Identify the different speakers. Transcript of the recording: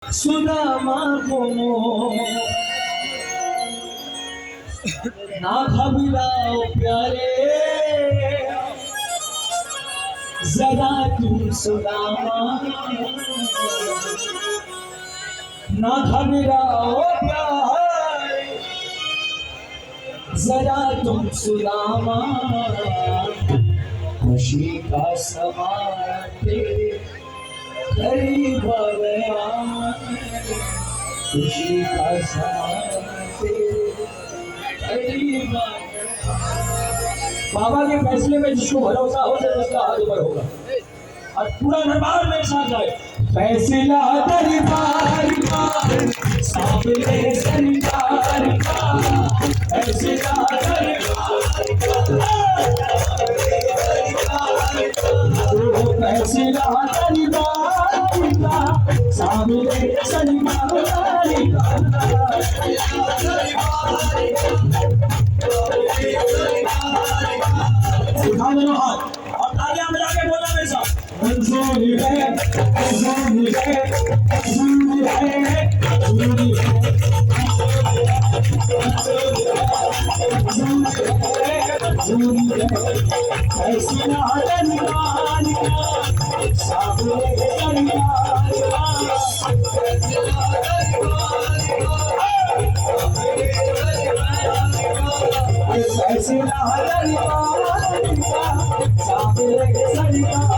Speaker 1: सुदामा को ना घबराओ प्यारे, जरा तुम सुदामा ना घबराओ प्यारे, जरा तुम सुदामा खुशी का समा तेरे करीब आ गया, खुशी का समा तेरे करीब आ गया। बाबा के फैसले में जिसको भरोसा हो जाए उसका हाथ ऊपर होगा और पूरा दरबार में साथ जाए। फैसला दरबार का सामने सरकार का, फैसला दरबार फैसला दरबार का सामने सरकार उठा दोनों हाथ और तालियां बजा के बोला मेरे साथ, मंजूरी है, मंजूरी है, मंजूरी है, मंजूरी है, मंजूरी है। फैसला दरबार का सामने सरकार का, फैसला दरबार का सामने सरकार